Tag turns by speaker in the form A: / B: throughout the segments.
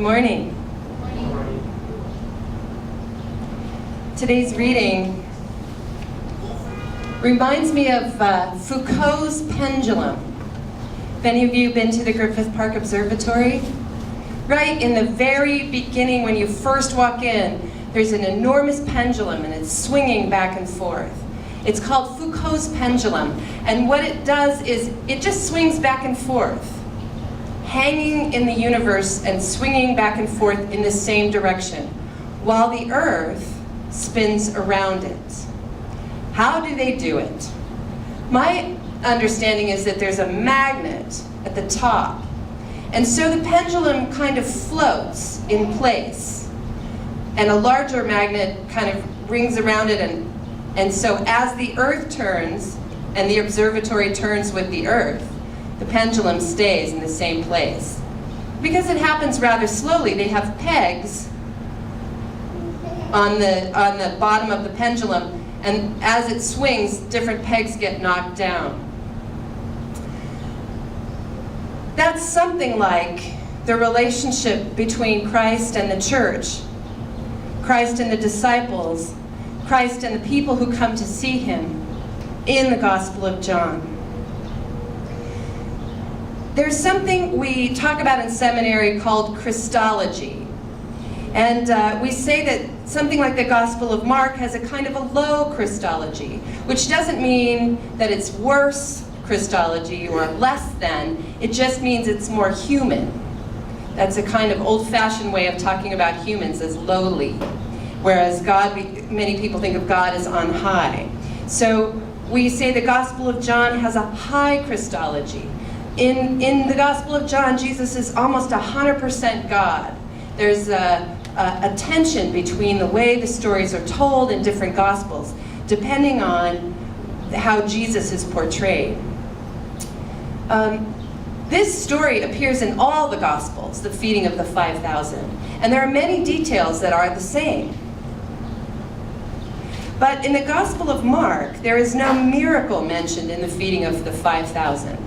A: morning. Today's reading reminds me of Foucault's pendulum. Have any of you been to the Griffith Park Observatory? Right in the very beginning, when you first walk in, there's an enormous pendulum and it's swinging back and forth. It's called Foucault's pendulum, and what it does is it just swings back and forth, hanging in the universe and swinging back and forth in the same direction, while the Earth spins around it. How do they do it? My understanding is that there's a magnet at the top, and so the pendulum kind of floats in place, and a larger magnet kind of rings around it, and so as the Earth turns, and the observatory turns with the Earth, the pendulum stays in the same place. Because it happens rather slowly, they have pegs on the bottom of the pendulum, and as it swings, different pegs get knocked down. That's something like the relationship between Christ and the church, Christ and the disciples, Christ and the people who come to see him in the Gospel of John. There's something we talk about in seminary called Christology. And we say that something like the Gospel of Mark has a kind of a low Christology, which doesn't mean that it's worse Christology or less than. It just means it's more human. That's a kind of old-fashioned way of talking about humans as lowly, whereas God, many people think of God as on high. So we say the Gospel of John has a high Christology. In the Gospel of John, Jesus is almost 100% God. There's a tension between the way the stories are told in different Gospels, depending on how Jesus is portrayed. This story appears in all the Gospels, the feeding of the 5,000, and there are many details that are the same. But in the Gospel of Mark, there is no miracle mentioned in the feeding of the 5,000.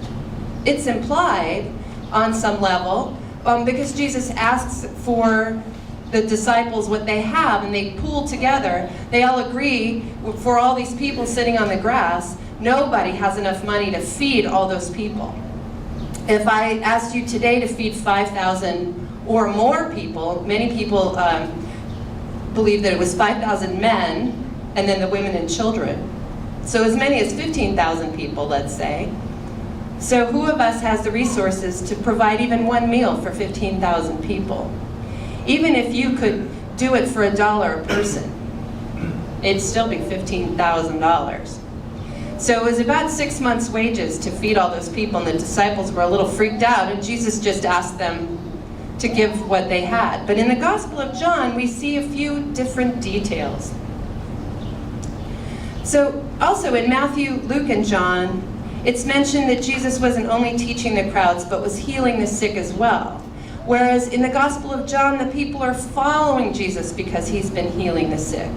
A: It's implied on some level because Jesus asks for the disciples what they have, and they pool together. They all agree, for all these people sitting on the grass, nobody has enough money to feed all those people. If I asked you today to feed 5,000 or more people, many people believe that it was 5,000 men and then the women and children. So as many as 15,000 people, let's say. So who of us has the resources to provide even one meal for 15,000 people? Even if you could do it for $1 a person, it'd still be $15,000. So it was about 6 months' wages to feed all those people, and the disciples were a little freaked out, and Jesus just asked them to give what they had. But in the Gospel of John, we see a few different details. So also in Matthew, Luke, and John, it's mentioned that Jesus wasn't only teaching the crowds, but was healing the sick as well. Whereas in the Gospel of John, the people are following Jesus because he's been healing the sick.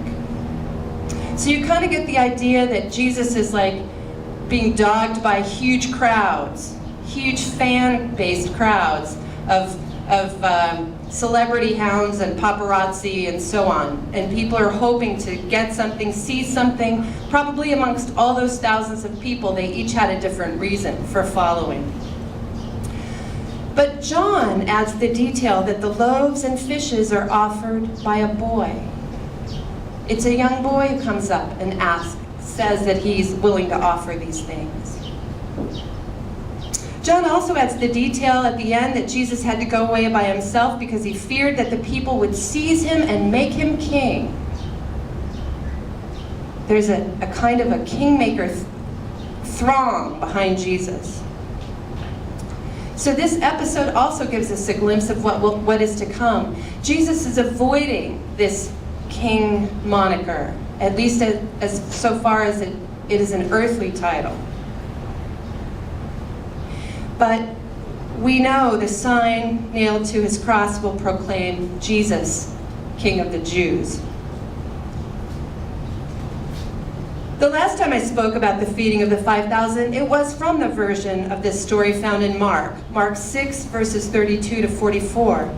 A: So you kind of get the idea that Jesus is like being dogged by huge crowds, huge fan-based crowds of celebrity hounds and paparazzi and so on. And people are hoping to get something, see something. Probably amongst all those thousands of people, they each had a different reason for following. But John adds the detail that the loaves and fishes are offered by a boy. It's a young boy who comes up and says that he's willing to offer these things. John also adds the detail at the end that Jesus had to go away by himself because he feared that the people would seize him and make him king. There's a kind of a kingmaker throng behind Jesus. So this episode also gives us a glimpse of what is to come. Jesus is avoiding this king moniker, at least as so far as it is an earthly title. But we know the sign nailed to his cross will proclaim Jesus, King of the Jews. The last time I spoke about the feeding of the 5,000, it was from the version of this story found in Mark 6, verses 32 to 44.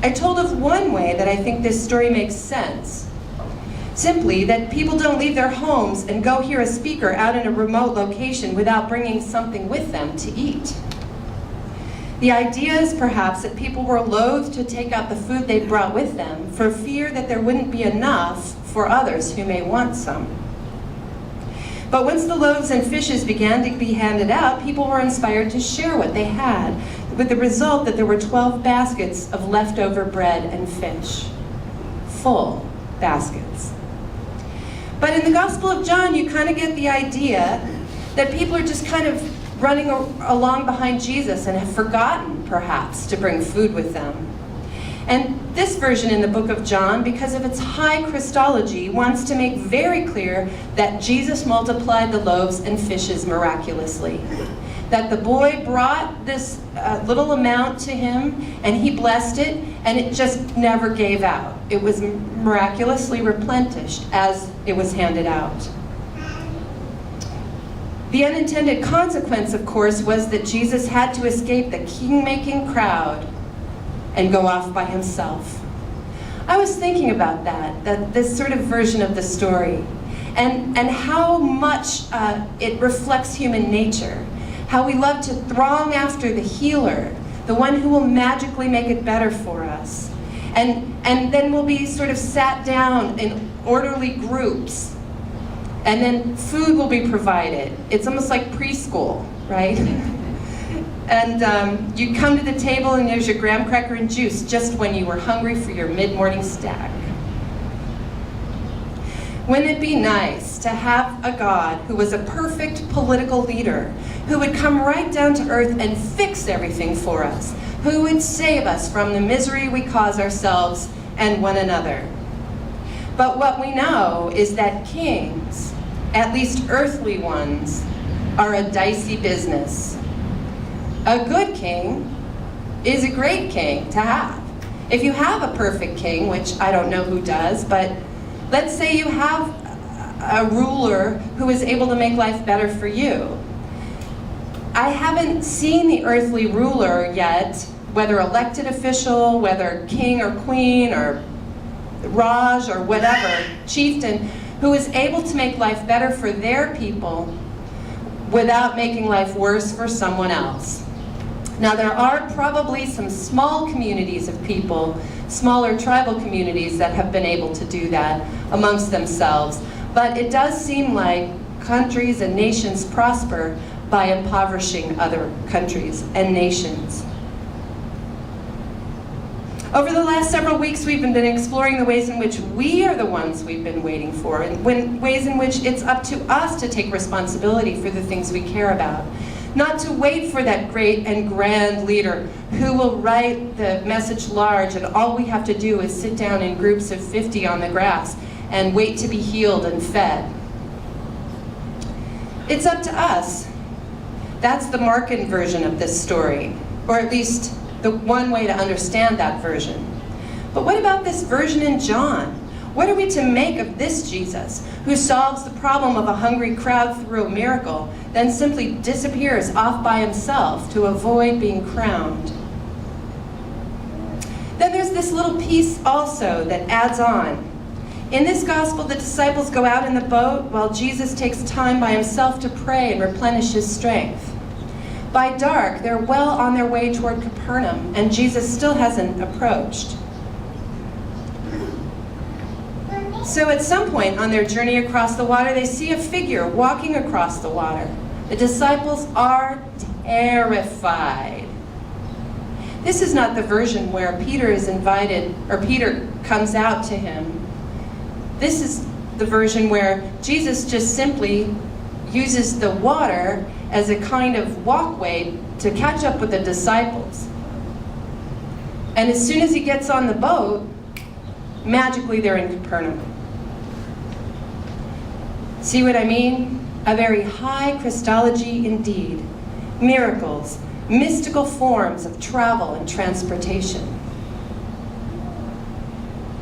A: I told of one way that I think this story makes sense. Simply that people don't leave their homes and go hear a speaker out in a remote location without bringing something with them to eat. The idea is perhaps that people were loath to take out the food they'd brought with them for fear that there wouldn't be enough for others who may want some. But once the loaves and fishes began to be handed out, people were inspired to share what they had, with the result that there were 12 baskets of leftover bread and fish. Full baskets. But in the Gospel of John, you kind of get the idea that people are just kind of running along behind Jesus and have forgotten, perhaps, to bring food with them. And this version in the book of John, because of its high Christology, wants to make very clear that Jesus multiplied the loaves and fishes miraculously. That the boy brought this little amount to him, and he blessed it, and it just never gave out. It was miraculously replenished as it was handed out. The unintended consequence, of course, was that Jesus had to escape the king-making crowd and go off by himself. I was thinking about that this sort of version of the story, and how much it reflects human nature. How we love to throng after the healer, the one who will magically make it better for us. And then we'll be sort of sat down in orderly groups, and then food will be provided. It's almost like preschool, right? And you come to the table and there's your graham cracker and juice just when you were hungry for your mid-morning snack. Wouldn't it be nice to have a God who was a perfect political leader, who would come right down to earth and fix everything for us, who would save us from the misery we cause ourselves and one another? But what we know is that kings, at least earthly ones, are a dicey business. A good king is a great king to have. If you have a perfect king, which I don't know who does, but let's say you have a ruler who is able to make life better for you. I haven't seen the earthly ruler yet, whether elected official, whether king or queen or Raj or whatever, chieftain, who is able to make life better for their people without making life worse for someone else. Now, there are probably some small communities of people, smaller tribal communities, that have been able to do that amongst themselves. But it does seem like countries and nations prosper by impoverishing other countries and nations. Over the last several weeks, we've been exploring the ways in which we are the ones we've been waiting for, and ways in which it's up to us to take responsibility for the things we care about. Not to wait for that great and grand leader who will write the message large, and all we have to do is sit down in groups of 50 on the grass and wait to be healed and fed. It's up to us. That's the Markan version of this story, or at least the one way to understand that version. But what about this version in John? What are we to make of this Jesus, who solves the problem of a hungry crowd through a miracle, then simply disappears off by himself to avoid being crowned? Then there's this little piece also that adds on. In this gospel, the disciples go out in the boat while Jesus takes time by himself to pray and replenish his strength. By dark, they're well on their way toward Capernaum, and Jesus still hasn't approached. So at some point on their journey across the water, they see a figure walking across the water. The disciples are terrified. This is not the version where Peter is invited, or Peter comes out to him. This is the version where Jesus just simply uses the water as a kind of walkway to catch up with the disciples. And as soon as he gets on the boat, magically they're in Capernaum. See what I mean? A very high Christology indeed. Miracles, mystical forms of travel and transportation.